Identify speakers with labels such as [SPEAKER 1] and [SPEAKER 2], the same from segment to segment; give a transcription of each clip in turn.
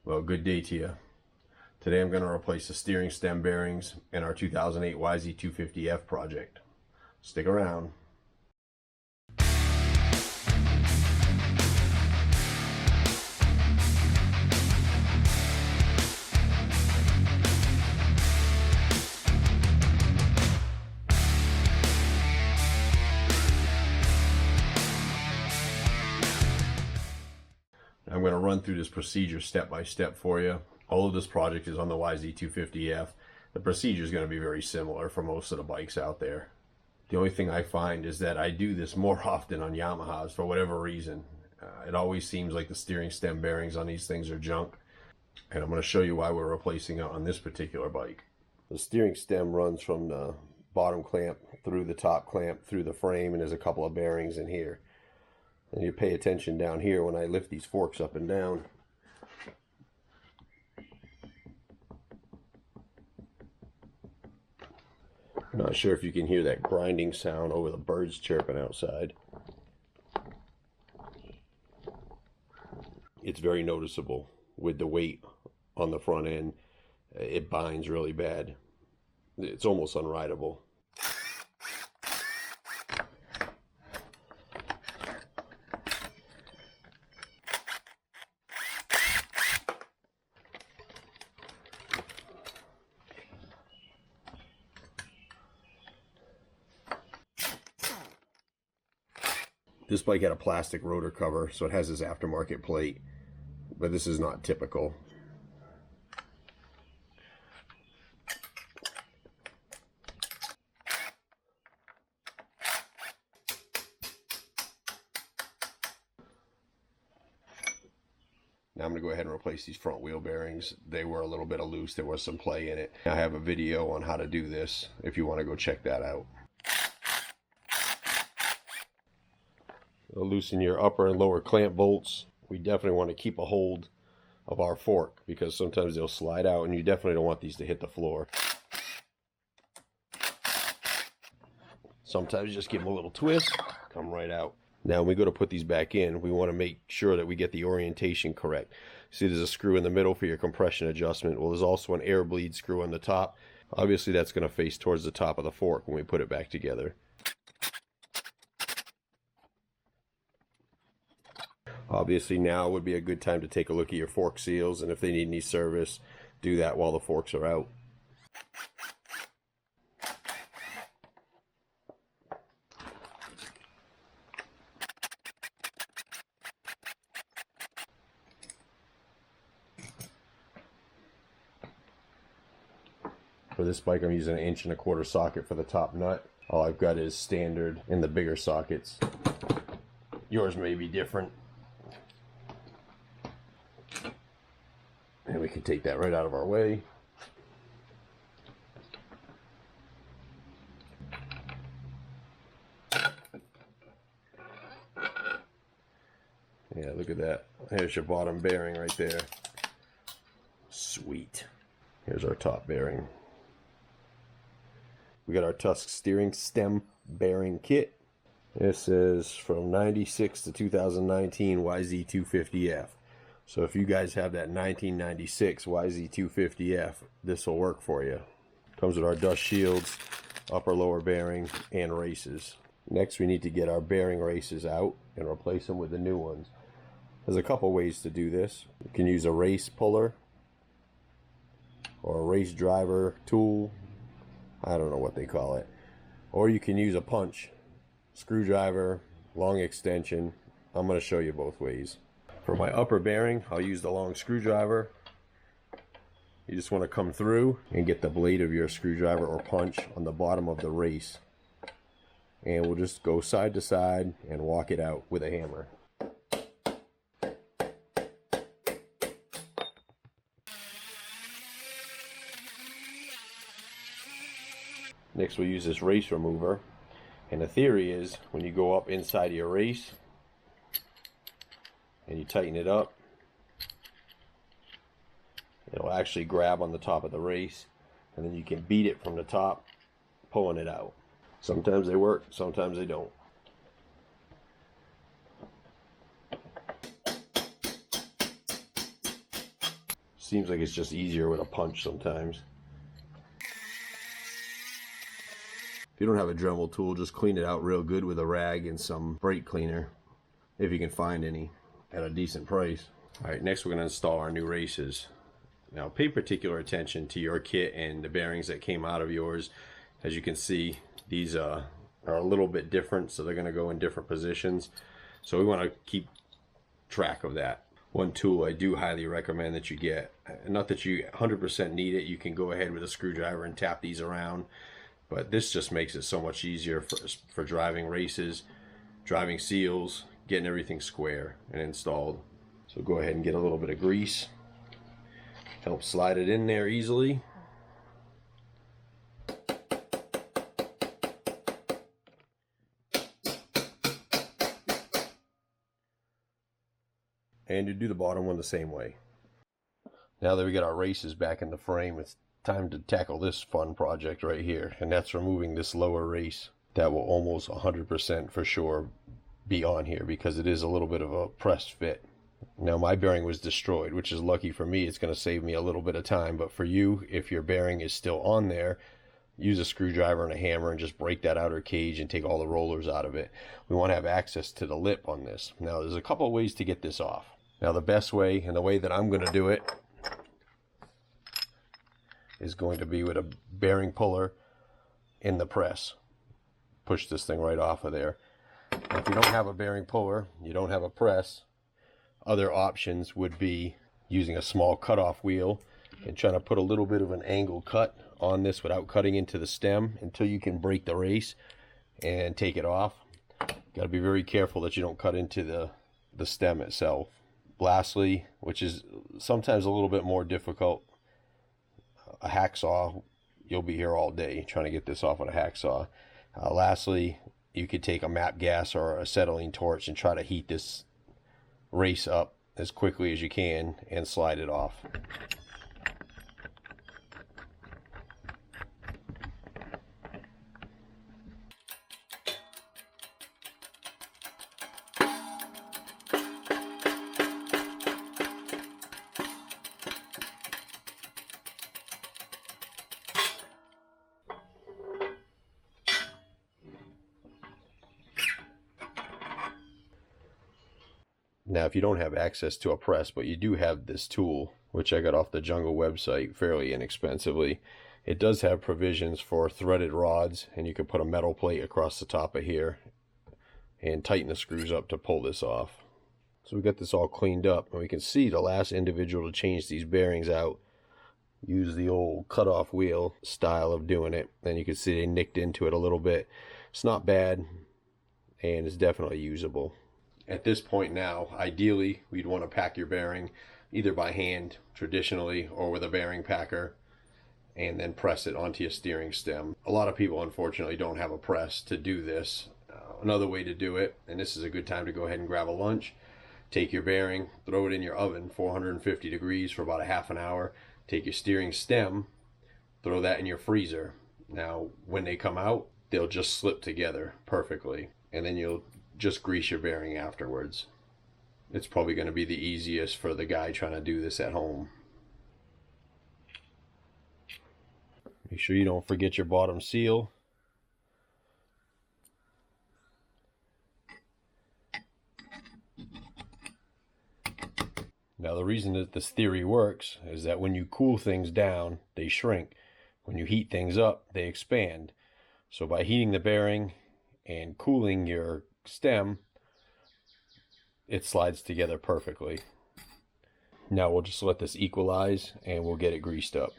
[SPEAKER 1] Well, good day to you. Today I'm going to replace the steering stem bearings in our 2008 YZ250F project. Stick around. I'm going to run through this procedure step by step for you. Although this project is on the YZ250F, the procedure is going to be very similar for most of the bikes out there. The only thing I find is that I do this more often on Yamahas for whatever reason. It always seems like the steering stem bearings on these things are junk, and I'm going to show you why we're replacing it on this particular bike. The steering stem runs from the bottom clamp through the top clamp through the frame, and there's a couple of bearings in here. And you pay attention down here when I lift these forks up and down. I'm not sure if you can hear that grinding sound over the birds chirping outside. It's very noticeable with the weight on the front end. It binds really bad. It's almost unrideable. This bike had a plastic rotor cover, so it has this aftermarket plate, but this is not typical. Now I'm going to go ahead and replace these front wheel bearings. They were a little bit loose. There was some play in it. I have a video on how to do this if you want to go check that out. Loosen your upper and lower clamp bolts. We definitely want to keep a hold of our fork because sometimes they'll slide out, and you definitely don't want these to hit the floor. Sometimes you just give them a little twist, come right out. Now when we go to put these back in, we want to make sure that we get the orientation correct. See, there's a screw in the middle for your compression adjustment. Well, there's also an air bleed screw on the top. Obviously that's going to face towards the top of the fork when we put it back together. Obviously now would be a good time to take a look at your fork seals, and if they need any service, do that while the forks are out. For this bike I'm using an 1.25" socket for the top nut. All I've got is standard in the bigger sockets. Yours may be different. And we can take that right out of our way. Yeah, look at that. There's your bottom bearing right there. Sweet. Here's our top bearing. We got our Tusk steering stem bearing kit. This is from 96 to 2019 YZ250F. So if you guys have that 1996 YZ250F, this will work for you. Comes with our dust shields, upper lower bearing, and races. Next we need to get our bearing races out and replace them with the new ones. There's a couple ways to do this. You can use a race puller or a race driver tool. I don't know what they call it. Or you can use a punch, screwdriver, long extension. I'm going to show you both ways. For my upper bearing, I'll use the long screwdriver. You just want to come through and get the blade of your screwdriver or punch on the bottom of the race. And we'll just go side to side and walk it out with a hammer. Next we'll use this race remover. And the theory is when you go up inside of your race, and you tighten it up, it'll actually grab on the top of the race, and then you can beat it from the top, pulling it out. Sometimes they work, sometimes they don't. Seems like it's just easier with a punch sometimes. If you don't have a Dremel tool, just clean it out real good with a rag and some brake cleaner, if you can find any at a decent price. All right, next we're going to install our new races. Now pay particular attention to your kit and the bearings that came out of yours. As you can see, these are a little bit different, so they're going to go in different positions. So we want to keep track of that. One tool I do highly recommend that you get, not that you 100% need it, you can go ahead with a screwdriver and tap these around, but this just makes it so much easier for driving races, driving seals, getting everything square and installed. So go ahead and get a little bit of grease, help slide it in there easily. And you do the bottom one the same way. Now that we got our races back in the frame, it's time to tackle this fun project right here, and that's removing this lower race that will almost 100% for sure be on here because it is a little bit of a pressed fit. Now my bearing was destroyed, which is lucky for me. It's going to save me a little bit of time, but for you, if your bearing is still on there, use a screwdriver and a hammer and just break that outer cage and take all the rollers out of it. We want to have access to the lip on this. Now there's a couple of ways to get this off. Now the best way, and the way that I'm going to do it, is going to be with a bearing puller in the press. Push this thing right off of there. Now, if you don't have a bearing puller, you don't have a press, other options would be using a small cutoff wheel and trying to put a little bit of an angle cut on this without cutting into the stem until you can break the race and take it off. Got to be very careful that you don't cut into the stem itself. Lastly, which is sometimes a little bit more difficult, a hacksaw. You'll be here all day trying to get this off with a hacksaw. Lastly, you could take a MAP gas or a acetylene torch and try to heat this race up as quickly as you can and slide it off. Now, if you don't have access to a press, but you do have this tool, which I got off the Jungle website fairly inexpensively, it does have provisions for threaded rods, and you can put a metal plate across the top of here and tighten the screws up to pull this off. So we got this all cleaned up, and we can see the last individual to change these bearings out use the old cutoff wheel style of doing it, and you can see they nicked into it a little bit. It's not bad, and it's definitely usable. At this point now, ideally, we'd want to pack your bearing either by hand, traditionally, or with a bearing packer, and then press it onto your steering stem. A lot of people, unfortunately, don't have a press to do this. Another way to do it, and this is a good time to go ahead and grab a lunch, take your bearing, throw it in your oven, 450 degrees for about a half an hour, take your steering stem, throw that in your freezer. Now, when they come out, they'll just slip together perfectly, and then you'll just grease your bearing afterwards. It's probably going to be the easiest for the guy trying to do this at home. Make sure you don't forget your bottom seal. Now the reason that this theory works is that when you cool things down, they shrink. When you heat things up, they expand. So by heating the bearing and cooling your stem, it slides together perfectly. Now we'll just let this equalize and we'll get it greased up.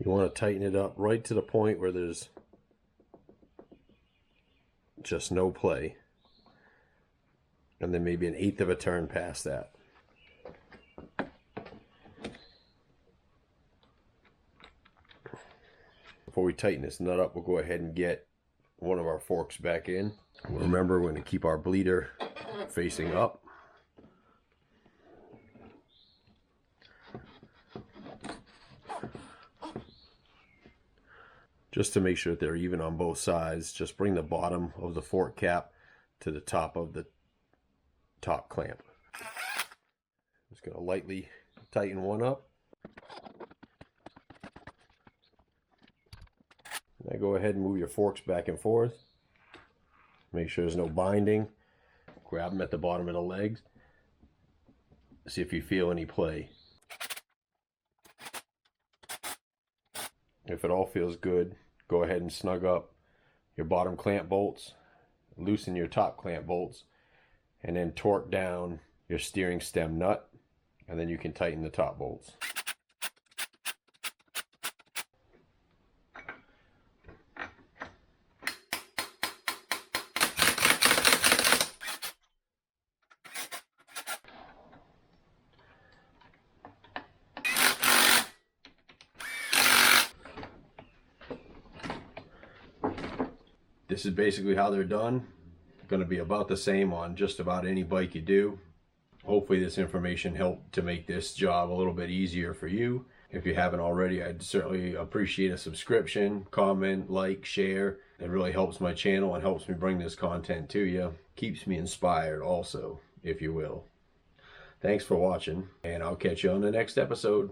[SPEAKER 1] You want to tighten it up right to the point where there's just no play. And then maybe an eighth of a turn past that. before we tighten this nut up, we'll go ahead and get one of our forks back in. Remember, we're going to keep our bleeder facing up. Just to make sure that they're even on both sides, just bring the bottom of the fork cap to the top of the top clamp. Just going to lightly tighten one up. Now go ahead and move your forks back and forth. Make sure there's no binding. Grab them at the bottom of the legs. See if you feel any play. If it all feels good, go ahead and snug up your bottom clamp bolts, loosen your top clamp bolts, and then torque down your steering stem nut, and then you can tighten the top bolts. This is basically how they're done. Going to be about the same on just about any bike you do. Hopefully this information helped to make this job a little bit easier for you. If you haven't already, I'd certainly appreciate a subscription, comment, like, share. It really helps my channel and helps me bring this content to you. Keeps me inspired also, if you will. Thanks for watching, and I'll catch you on the next episode.